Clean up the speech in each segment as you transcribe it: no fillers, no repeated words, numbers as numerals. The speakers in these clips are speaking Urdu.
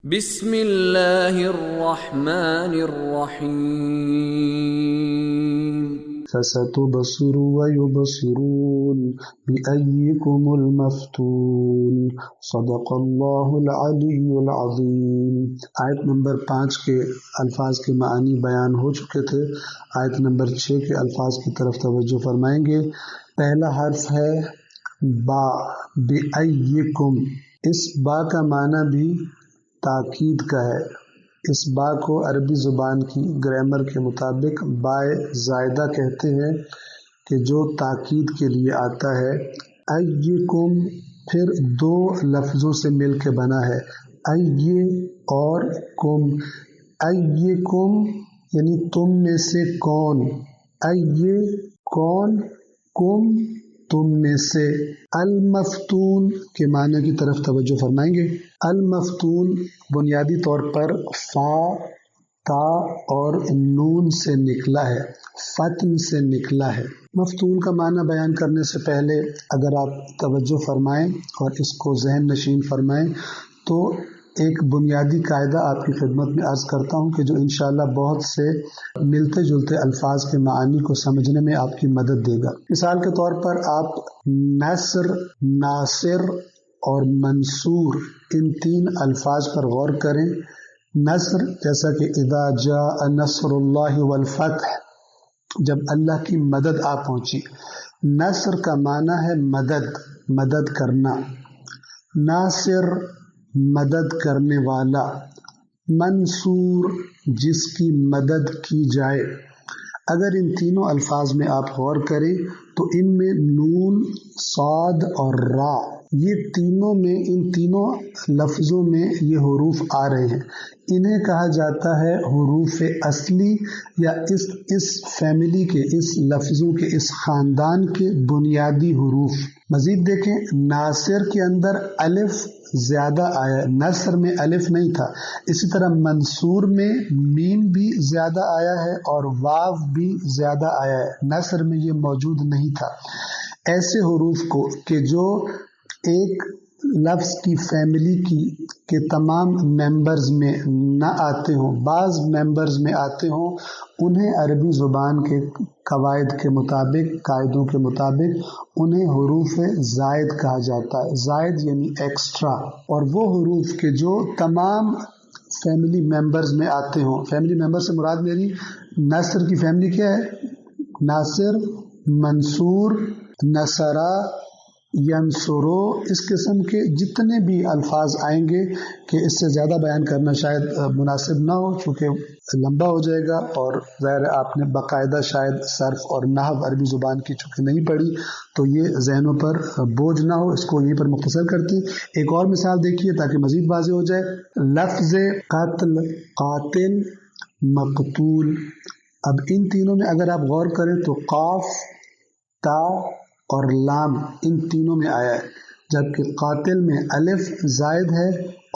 بسم اللہ الرحمن الرحیم فستبصر ويبصرون بأيكم المفتون صدق اللہ العلی العظیم۔ آیت نمبر 5 کے الفاظ کے معنی بیان ہو چکے تھے، آیت نمبر 6 کے الفاظ کی طرف توجہ فرمائیں گے۔ پہلا حرف ہے با، بأيكم۔ اس با کا معنی بھی تاکید کا ہے۔ اس با کو عربی زبان کی گرامر کے مطابق بائے زائدہ کہتے ہیں کہ جو تاکید کے لیے آتا ہے۔ ایکم پھر دو لفظوں سے مل کے بنا ہے، ای اور کم۔ ایکم یعنی تم میں سے کون، ای کون، کم تم میں سے۔ المفتون کے معنی کی طرف توجہ فرمائیں گے۔ المفتون بنیادی طور پر فا، تا اور نون سے نکلا ہے، فتن سے نکلا ہے۔ مفتون کا معنی بیان کرنے سے پہلے اگر آپ توجہ فرمائیں اور اس کو ذہن نشین فرمائیں تو ایک بنیادی قاعدہ آپ کی خدمت میں عرض کرتا ہوں کہ جو انشاءاللہ بہت سے ملتے جلتے الفاظ کے معانی کو سمجھنے میں آپ کی مدد دے گا۔ مثال کے طور پر آپ نصر، ناصر اور منصور ان تین الفاظ پر غور کریں۔ نصر جیسا کہ اذا جاء نصر اللہ والفتح، جب اللہ کی مدد آ پہنچی۔ نصر کا معنی ہے مدد، مدد کرنا۔ ناصر مدد کرنے والا۔ منصور جس کی مدد کی جائے۔ اگر ان تینوں الفاظ میں آپ غور کریں تو ان میں نون، صاد اور را، یہ تینوں میں، ان تینوں لفظوں میں یہ حروف آ رہے ہیں۔ انہیں کہا جاتا ہے حروف اصلی یا اس فیملی کے، اس لفظوں کے، اس خاندان کے بنیادی حروف۔ مزید دیکھیں، ناصر کے اندر الف زیادہ آیا ہے، نصر میں الف نہیں تھا۔ اسی طرح منصور میں میم بھی زیادہ آیا ہے اور واو بھی زیادہ آیا ہے، نصر میں یہ موجود نہیں تھا۔ ایسے حروف کو کہ جو ایک لفظ کی فیملی کے تمام ممبرز میں نہ آتے ہوں، بعض ممبرز میں آتے ہوں، انہیں عربی زبان کے قواعد کے مطابق، قاعدوں کے مطابق انہیں حروف زائد کہا جاتا ہے۔ زائد یعنی ایکسٹرا۔ اور وہ حروف کے جو تمام فیملی ممبرز میں آتے ہوں، فیملی ممبر سے مراد میری نصر کی فیملی کیا ہے؟ ناصر، منصور، نصرہ، ینصرو، اس قسم کے جتنے بھی الفاظ آئیں گے کہ اس سے زیادہ بیان کرنا شاید مناسب نہ ہو چونکہ لمبا ہو جائے گا، اور ظاہر آپ نے باقاعدہ شاید صرف اور نحو عربی زبان کی چونکہ نہیں پڑھی تو یہ ذہنوں پر بوجھ نہ ہو، اس کو یہیں پر مختصر کرتے ہیں۔ ایک اور مثال دیکھیے تاکہ مزید واضح ہو جائے۔ لفظ قتل، قاتل، مقتول۔ اب ان تینوں میں اگر آپ غور کریں تو قاف، تا اور لام ان تینوں میں آیا ہے، جبکہ قاتل میں الف زائد ہے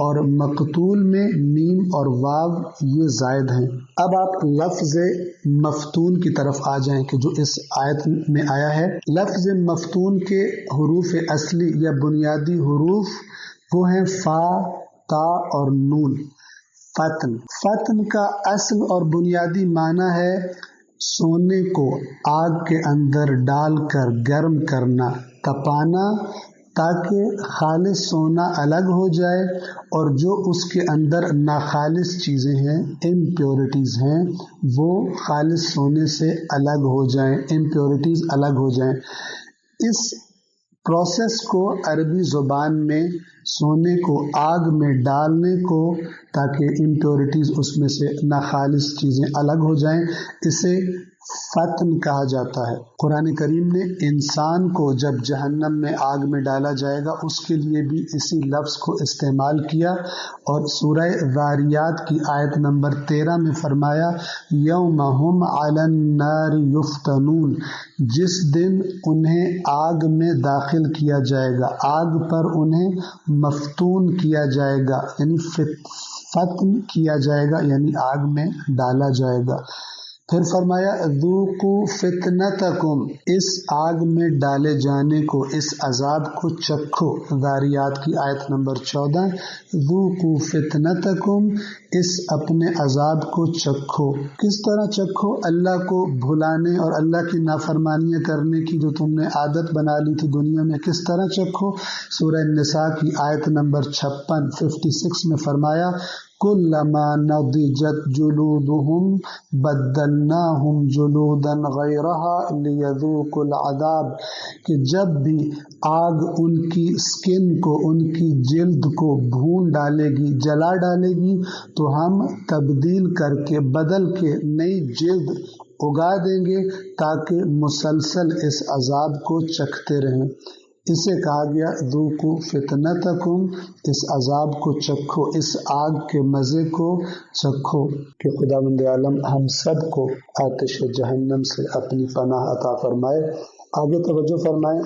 اور مقتول میں میم اور واو یہ زائد ہیں۔ اب آپ لفظ مفتون کی طرف آ جائیں کہ جو اس آیت میں آیا ہے۔ لفظ مفتون کے حروف اصلی یا بنیادی حروف وہ ہیں فا، تا اور نون۔ فتن، فتن کا اصل اور بنیادی معنی ہے سونے کو آگ کے اندر ڈال کر گرم کرنا، تپانا، تاکہ خالص سونا الگ ہو جائے اور جو اس کے اندر ناخالص چیزیں ہیں، امپیورٹیز ہیں، وہ خالص سونے سے الگ ہو جائیں، امپیورٹیز الگ ہو جائیں۔ اس پروسیس کو عربی زبان میں سونے کو آگ میں ڈالنے کو تاکہ امپیورٹیز اس میں سے ناخالص چیزیں الگ ہو جائیں، اسے فتن کہا جاتا ہے۔ قرآن کریم نے انسان کو جب جہنم میں آگ میں ڈالا جائے گا اس کے لیے بھی اسی لفظ کو استعمال کیا، اور سورہ ذاریات کی آیت نمبر 13 میں فرمایا یوم ہم علی النار یفتنون، جس دن انہیں آگ میں داخل کیا جائے گا، آگ پر انہیں مفتون کیا جائے گا، یعنی فتن کیا جائے گا، یعنی آگ میں ڈالا جائے گا۔ پھر فرمایا ذوقوا فتنتکم، اس آگ میں ڈالے جانے کو، اس عذاب کو چکھو۔ ذاریات کی آیت نمبر 14، ذوقوا فتنتکم، اس اپنے عذاب کو چکھو۔ کس طرح چکھو؟ اللہ کو بھلانے اور اللہ کی نافرمانیاں کرنے کی جو تم نے عادت بنا لی تھی دنیا میں، کس طرح چکھو؟ سورہ النساء کی آیت نمبر 56 56 میں فرمایا کلما نضجت جلودہم بدلناہم جلودا غیرہا لیذوقوا العذاب، کہ جب بھی آگ ان کی سکن کو، ان کی جلد کو بھون ڈالے گی، جلا ڈالے گی، تو ہم تبدیل کر کے، بدل کے نئی جلد اگا دیں گے تاکہ مسلسل اس عذاب کو چکھتے رہیں۔ اسے کہا گیا ذوقوا فتنتکم، اس عذاب کو چکھو، اس آگ کے مزے کو چکھو، کہ خداوند عالم ہم سب کو آتش جہنم سے اپنی پناہ عطا فرمائے۔ آگے توجہ فرمائیں،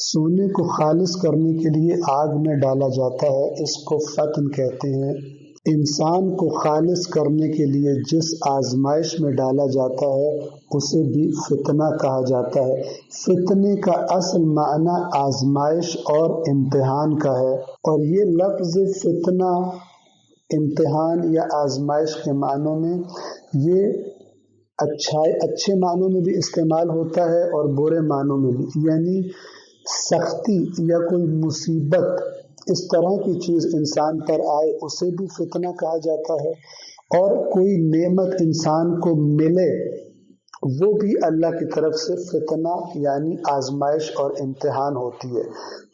سونے کو خالص کرنے کے لیے آگ میں ڈالا جاتا ہے، اس کو فتن کہتے ہیں۔ انسان کو خالص کرنے کے لیے جس آزمائش میں ڈالا جاتا ہے اسے بھی فتنہ کہا جاتا ہے۔ فتنے کا اصل معنی آزمائش اور امتحان کا ہے، اور یہ لفظ فتنہ، امتحان یا آزمائش کے معنوں میں یہ اچھے معنوں میں بھی استعمال ہوتا ہے اور برے معنوں میں بھی، یعنی سختی یا کوئی مصیبت، اس طرح کی چیز انسان پر آئے اسے بھی فتنہ کہا جاتا ہے، اور کوئی نعمت انسان کو ملے وہ بھی اللہ کی طرف سے فتنہ یعنی آزمائش اور امتحان ہوتی ہے۔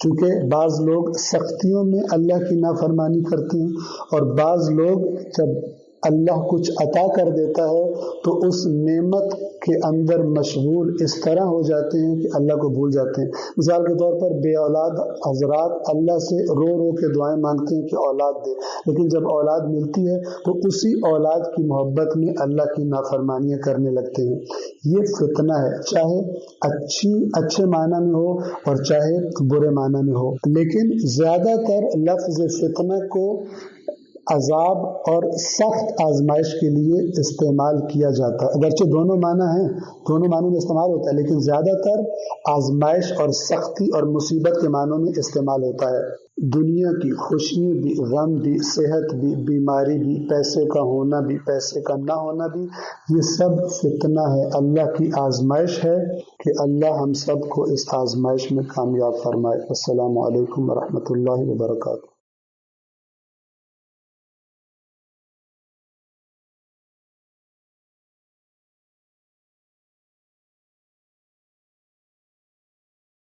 چونکہ بعض لوگ سختیوں میں اللہ کی نافرمانی کرتے ہیں، اور بعض لوگ جب اللہ کچھ عطا کر دیتا ہے تو اس نعمت کے اندر مشغول اس طرح ہو جاتے ہیں کہ اللہ کو بھول جاتے ہیں۔ مثال کے طور پر بے اولاد حضرات اللہ سے رو رو کے دعائیں مانگتے ہیں کہ اولاد دے، لیکن جب اولاد ملتی ہے تو اسی اولاد کی محبت میں اللہ کی نافرمانیاں کرنے لگتے ہیں۔ یہ فتنہ ہے، چاہے اچھے معنی میں ہو اور چاہے برے معنی میں ہو، لیکن زیادہ تر لفظ فتنہ کو عذاب اور سخت آزمائش کے لیے استعمال کیا جاتا ہے۔ اگرچہ دونوں معنی ہیں، دونوں معنوں میں استعمال ہوتا ہے، لیکن زیادہ تر آزمائش اور سختی اور مصیبت کے معنوں میں استعمال ہوتا ہے۔ دنیا کی خوشی بھی، غم بھی، صحت بھی، بیماری بھی، پیسے کا ہونا بھی، پیسے کا نہ ہونا بھی، یہ سب فتنہ ہے، اللہ کی آزمائش ہے، کہ اللہ ہم سب کو اس آزمائش میں کامیاب فرمائے۔ السلام علیکم ورحمۃ اللہ وبرکاتہ۔